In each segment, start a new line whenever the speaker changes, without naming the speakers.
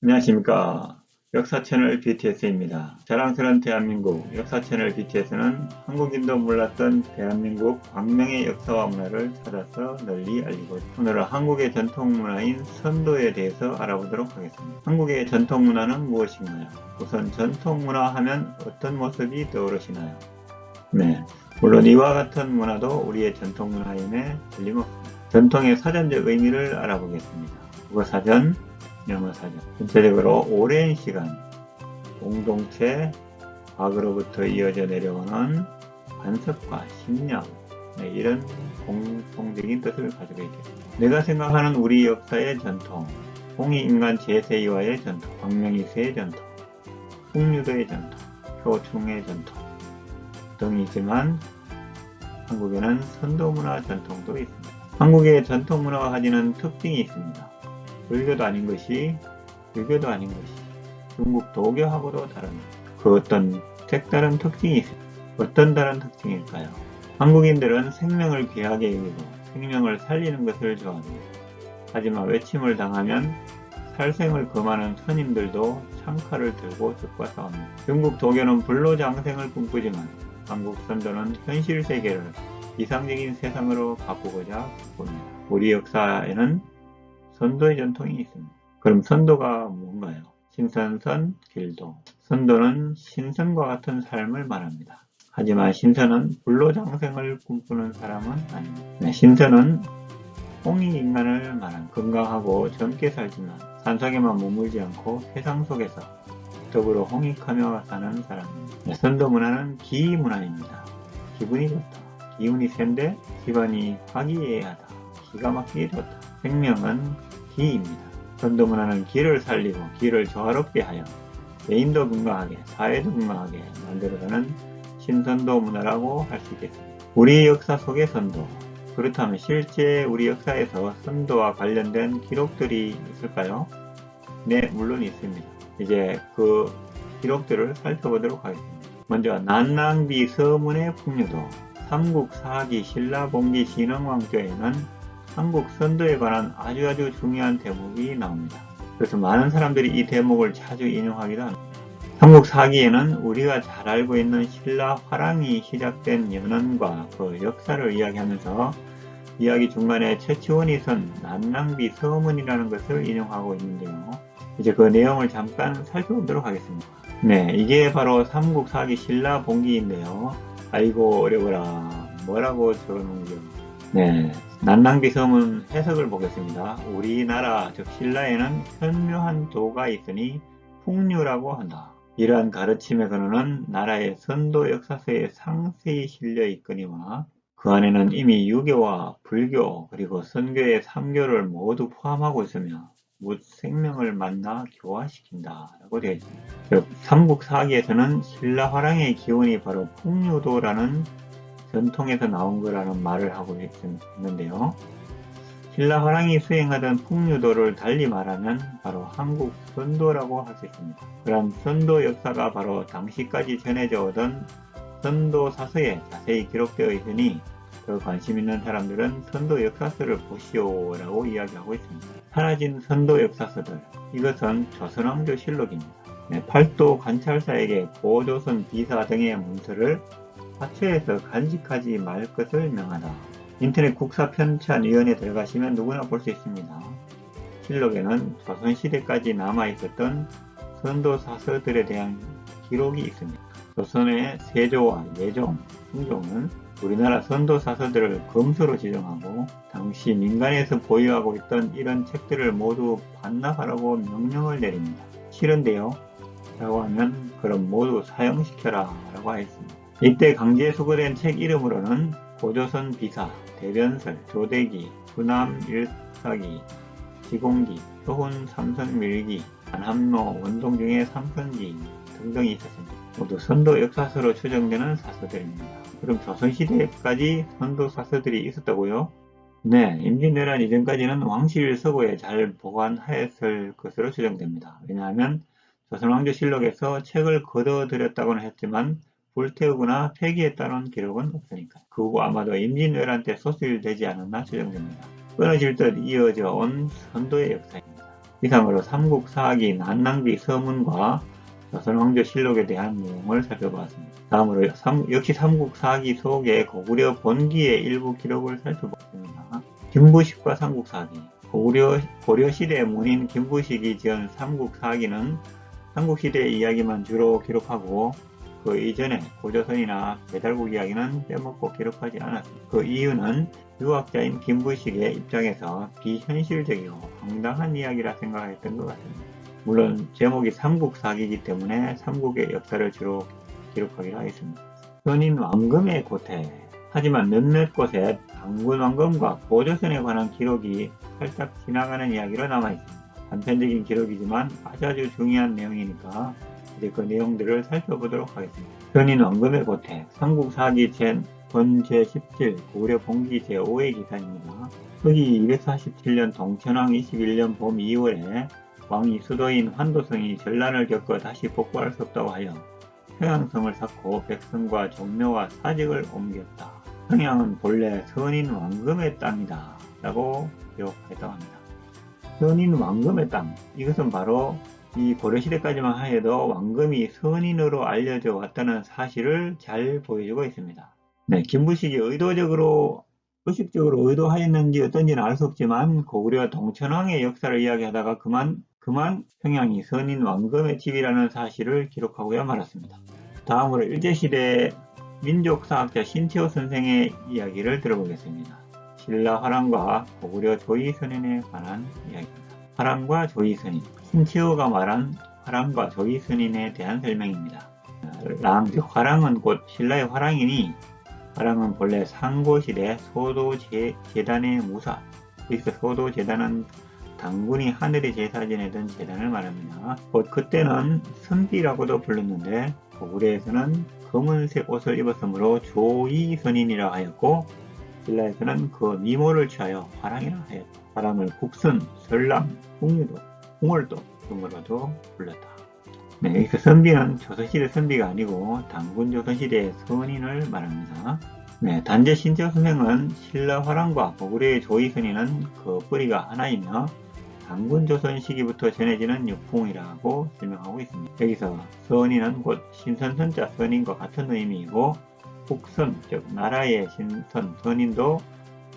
안녕하십니까. 역사채널 BTS입니다. 자랑스러운 대한민국 역사채널 BTS는 한국인도 몰랐던 대한민국 광명의 역사와 문화를 찾아서 널리 알리고 있습니다. 오늘은 한국의 전통문화인 선도에 대해서 알아보도록 하겠습니다. 한국의 전통문화는 무엇인가요? 우선 전통문화 하면 어떤 모습이 떠오르시나요? 네, 물론 이와 같은 문화도 우리의 전통문화임에 틀림없습니다. 전통의 사전적 의미를 알아보겠습니다. 국어사전, 영어사전. 전체적으로 오랜 시간 공동체 과거로부터 이어져 내려오는 관습과 신념, 이런 공통적인 뜻을 가지고 있겠습니다. 내가 생각하는 우리 역사의 전통, 홍익인간 제세이와의 전통, 광명이세의 전통, 풍류도의 전통, 효충의 전통 등이지만 한국에는 선도문화 전통도 있습니다. 한국의 전통문화가 가지는 특징이 있습니다. 불교도 아닌 것이, 불교도 아닌 것이, 중국 도교하고도 다른 그 어떤 색다른 특징이 있습니다. 어떤 다른 특징일까요? 한국인들은 생명을 귀하게 여기고 생명을 살리는 것을 좋아합니다. 하지만 외침을 당하면 살생을 금하는 선임들도 창칼을 들고 적과 싸웁니다. 중국 도교는 불로장생을 꿈꾸지만 한국 선도는 현실 세계를 이상적인 세상으로 바꾸고자 바꿉니다. 우리 역사에는 선도의 전통이 있습니다. 그럼 선도가 뭔가요? 신선선, 길도. 선도는 신선과 같은 삶을 말합니다. 하지만 신선은 불로장생을 꿈꾸는 사람은 아닙니다. 신선은 홍익인간을 말한 건강하고 젊게 살지만 산속에만 머물지 않고 세상 속에서 더불어 홍익하며 사는 사람입니다. 선도 문화는 기 문화입니다. 기분이 좋다. 기운이 센데 집안이 화기애애하다. 기가 막히게 좋다. 생명은 기입니다. 선도 문화는 기를 살리고 기를 조화롭게 하여 개인도 건강하게 사회도 건강하게 만들어가는 신선도 문화라고 할 수 있겠습니다. 우리 역사 속의 선도. 그렇다면 실제 우리 역사에서 선도와 관련된 기록들이 있을까요? 네, 물론 있습니다. 이제 그 기록들을 살펴보도록 하겠습니다. 먼저 난낭비 서문의 풍류도, 삼국사기 신라봉기 진흥왕조에는 한국 선도에 관한 아주 중요한 대목이 나옵니다. 그래서 많은 사람들이 이 대목을 자주 인용하기도 합니다. 삼국사기에는 우리가 잘 알고 있는 신라 화랑이 시작된 연원과 그 역사를 이야기하면서 이야기 중간에 최치원이 쓴 난낭비 서문이라는 것을 인용하고 있는데요. 이제 그 내용을 잠깐 살펴보도록 하겠습니다. 네, 이게 바로 삼국사기 신라봉기인데요. 아이고 어려워라. 뭐라고 적어놓은지요. 네, 난낭비 서문 해석을 보겠습니다. 우리나라 즉 신라에는 현묘한 도가 있으니 풍류라고 한다. 이러한 가르침의 근원은 나라의 선도 역사서에 상세히 실려 있거니와 그 안에는 이미 유교와 불교 그리고 선교의 3교를 모두 포함하고 있으며 묻 생명을 만나 교화시킨다 라고 되어 있습니다. 즉 삼국사기에서는 신라화랑의 기원이 바로 풍류도라는 전통에서 나온 거라는 말을 하고 있는데요. 신라화랑이 수행하던 풍류도를 달리 말하면 바로 한국 선도라고 할 수 있습니다. 그럼 선도 역사가 바로 당시까지 전해져 오던 선도 사서에 자세히 기록되어 있으니 더 관심 있는 사람들은 선도 역사서를 보시오 라고 이야기하고 있습니다. 사라진 선도 역사서들, 이것은 조선왕조실록입니다. 팔도 관찰사에게 고조선 비사 등의 문서를 화초에서 간직하지 말 것을 명하다. 인터넷 국사편찬위원회에 들어가시면 누구나 볼 수 있습니다. 실록에는 조선시대까지 남아있었던 선도사서들에 대한 기록이 있습니다. 조선의 세조와 예종, 승종은 우리나라 선도사서들을 검수로 지정하고 당시 민간에서 보유하고 있던 이런 책들을 모두 반납하라고 명령을 내립니다. 싫은데요? 라고 하면 그럼 모두 사형시켜라 라고 하였습니다. 이때 강제 수거된 책 이름으로는 고조선 비사, 대변설, 조대기, 부남 일사기, 지공기, 효훈 삼선밀기, 안함로, 원동중의 삼선기 등등이 있었습니다. 모두 선도 역사서로 추정되는 사서들입니다. 그럼 조선시대까지 선도 사서들이 있었다고요? 네, 임진왜란 이전까지는 왕실 서고에 잘 보관하였을 것으로 추정됩니다. 왜냐하면 조선왕조실록에서 책을 거둬들였다고는 했지만 불태우거나 폐기했다는 기록은 없으니까. 그 후 아마도 임진왜란 때 소실되지 않았나 추정됩니다. 끊어질 듯 이어져 온 선도의 역사입니다. 이상으로 삼국사기 난낭비 서문과 조선왕조실록에 대한 내용을 살펴보았습니다. 다음으로 역시 삼국사기 속의 고구려 본기의 일부 기록을 살펴보겠습니다. 김부식과 삼국사기. 고려시대 문인 김부식이 지은 삼국사기는 삼국시대의 이야기만 주로 기록하고 그 이전에 고조선이나 배달국 이야기는 빼먹고 기록하지 않았습니다. 그 이유는 유학자인 김부식의 입장에서 비현실적이고 황당한 이야기라 생각했던 것 같습니다. 물론 제목이 삼국사기이기 때문에 삼국의 역사를 주로 기록하기로 했습니다. 선인 왕금의 고태. 하지만 몇몇 곳에 당군 왕금과 고조선에 관한 기록이 살짝 지나가는 이야기로 남아있습니다. 단편적인 기록이지만 아주 중요한 내용이니까 이제 그 내용들을 살펴보도록 하겠습니다. 선인 왕금의 고태, 삼국사기 권 제17, 고구려 본기 제5의 기사입니다. 서기 247년 동천왕 21년 봄 2월에 왕이 수도인 환도성이 전란을 겪어 다시 복구할 수 없다고 하여 평양성을 쌓고 백성과 종묘와 사직을 옮겼다. 평양은 본래 선인 왕금의 땅이다 라고 기록했다고 합니다. 선인 왕금의 땅, 이것은 바로 이 고려시대까지만 하여도 왕금이 선인으로 알려져 왔다는 사실을 잘 보여주고 있습니다. 네, 김부식이 의식적으로 의도하였는지 어떤지는 알 수 없지만 고구려 동천왕의 역사를 이야기하다가 그만 평양이 선인 왕금의 집이라는 사실을 기록하고야 말았습니다. 다음으로 일제시대 민족사학자 신채호 선생의 이야기를 들어보겠습니다. 신라 화랑과 고구려 조이선인에 관한 이야기입니다. 화랑과 조이선인, 신채호가 말한 화랑과 조이선인에 대한 설명입니다. 즉 화랑은 곧 신라의 화랑이니 화랑은 본래 상고시대 소도제단의 무사. 여기서 소도제단은 당군이 하늘의 제사 지내던 제단을 말합니다. 곧 그때는 선비라고도 불렀는데 고구려에서는 검은색 옷을 입었으므로 조이선인이라 하였고 신라에서는 그 미모를 취하여 화랑이라 하였다. 화랑을 국선, 설람, 홍유도, 홍월도 등으로도 불렀다. 네, 여기서 선비는 조선시대 선비가 아니고 당군 조선시대의 선인을 말합니다. 네, 단재 신채호 선생은 신라 화랑과 고구려의 조이선인은 그 뿌리가 하나이며 당군 조선 시기부터 전해지는 육풍이라고 설명하고 있습니다. 여기서 선인은 곧 신선선자 선인과 같은 의미이고 국선, 즉 나라의 신선, 선인도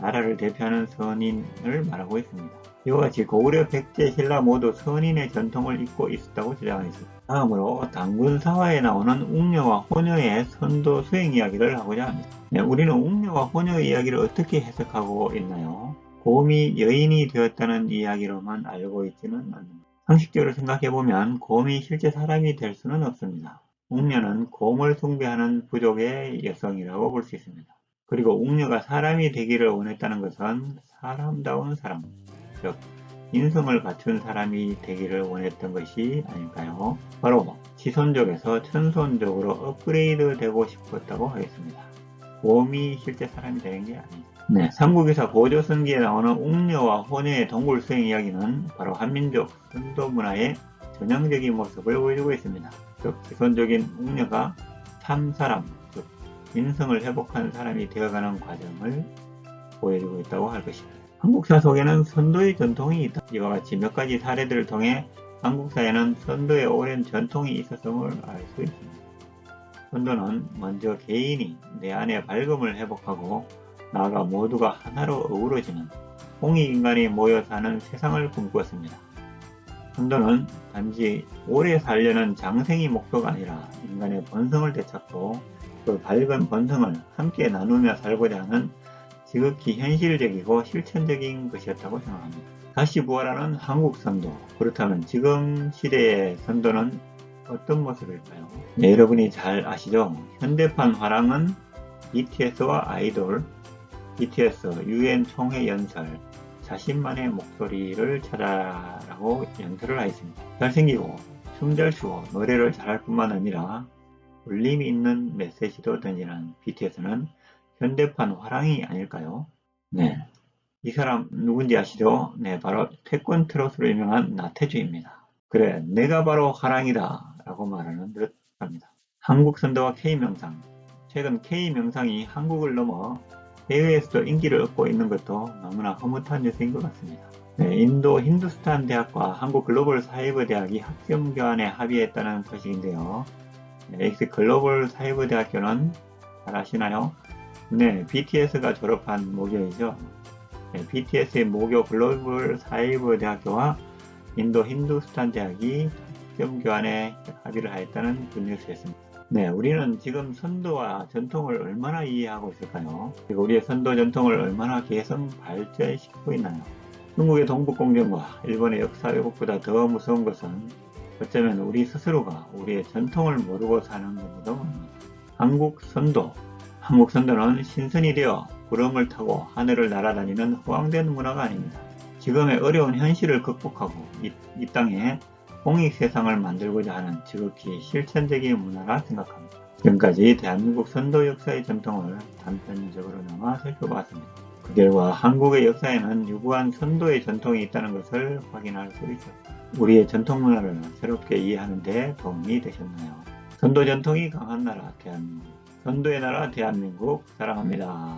나라를 대표하는 선인을 말하고 있습니다. 이와 같이 고구려, 백제, 신라 모두 선인의 전통을 잇고 있었다고 주장했습니다. 다음으로 당군 사화에 나오는 웅녀와 호녀의 선도 수행 이야기를 하고자 합니다. 네, 우리는 웅녀와 호녀의 이야기를 어떻게 해석하고 있나요? 곰이 여인이 되었다는 이야기로만 알고 있지는 않습니다. 상식적으로 생각해보면 곰이 실제 사람이 될 수는 없습니다. 웅녀는 곰을 숭배하는 부족의 여성이라고 볼 수 있습니다. 그리고 웅녀가 사람이 되기를 원했다는 것은 사람다운 사람, 즉 인성을 갖춘 사람이 되기를 원했던 것이 아닐까요? 바로 지손족에서 천손족으로 업그레이드 되고 싶었다고 하겠습니다. 곰이 실제 사람이 되는 게 아니죠. 네, 삼국유사 고조선기에 나오는 웅녀와 호녀의 동굴 수행 이야기는 바로 한민족 선도 문화의 전형적인 모습을 보여주고 있습니다. 즉 지손적인 웅녀가 참사람, 즉 인성을 회복한 사람이 되어가는 과정을 보여주고 있다고 할 것입니다. 한국사 속에는 선도의 전통이 있다. 이와 같이 몇 가지 사례들을 통해 한국사에는 선도의 오랜 전통이 있었음을 알 수 있습니다. 선도는 먼저 개인이 내 안의 밝음을 회복하고 나아가 모두가 하나로 어우러지는 홍익인간이 모여 사는 세상을 꿈꾸었습니다. 선도는 단지 오래 살려는 장생이 목표가 아니라 인간의 본성을 되찾고 그 밝은 본성을 함께 나누며 살고자 하는 지극히 현실적이고 실천적인 것이었다고 생각합니다. 다시 부활하는 한국 선도. 그렇다면 지금 시대의 선도는 어떤 모습일까요? 네, 여러분이 잘 아시죠? 현대판 화랑은 BTS와 아이돌, BTS UN 총회 연설, 자신만의 목소리를 찾아라고 연설을 하였습니다. 잘생기고 춤 잘 추고 노래를 잘할 뿐만 아니라 울림이 있는 메시지도 던지는 BTS는 현대판 화랑이 아닐까요? 네, 이 사람 누군지 아시죠? 네, 바로 태권 트롯으로 유명한 나태주입니다. 그래, 내가 바로 화랑이다 라고 말하는 듯 합니다. 한국 선도와 K명상. 최근 K명상이 한국을 넘어 해외에서도 인기를 얻고 있는 것도 너무나 흐뭇한 뉴스인 것 같습니다. 네, 인도 힌두스탄 대학과 한국 글로벌 사이버 대학이 학점 교환에 합의했다는 소식인데요. 네, 엑스 글로벌 사이버 대학교는 잘 아시나요? 네, BTS가 졸업한 모교이죠. 네, BTS의 모교 글로벌 사이버 대학교와 인도 힌두스탄 대학이 학점 교환에 합의를 하였다는 굿뉴스였습니다. 네, 우리는 지금 선도와 전통을 얼마나 이해하고 있을까요? 그리고 우리의 선도 전통을 얼마나 개성 발전시키고 있나요? 중국의 동북공정과 일본의 역사 왜곡보다 더 무서운 것은 어쩌면 우리 스스로가 우리의 전통을 모르고 사는 것이기도 합니다. 한국 선도는 신선이 되어 구름을 타고 하늘을 날아다니는 허황된 문화가 아닙니다. 지금의 어려운 현실을 극복하고 이 땅에 공익 세상을 만들고자 하는 지극히 실천적인 문화라 생각합니다. 지금까지 대한민국 선도 역사의 전통을 단편적으로나마 살펴봤습니다. 그 결과 한국의 역사에는 유구한 선도의 전통이 있다는 것을 확인할 수 있었습니다. 우리의 전통 문화를 새롭게 이해하는 데 도움이 되셨나요? 선도 전통이 강한 나라 대한민국, 선도의 나라 대한민국 사랑합니다.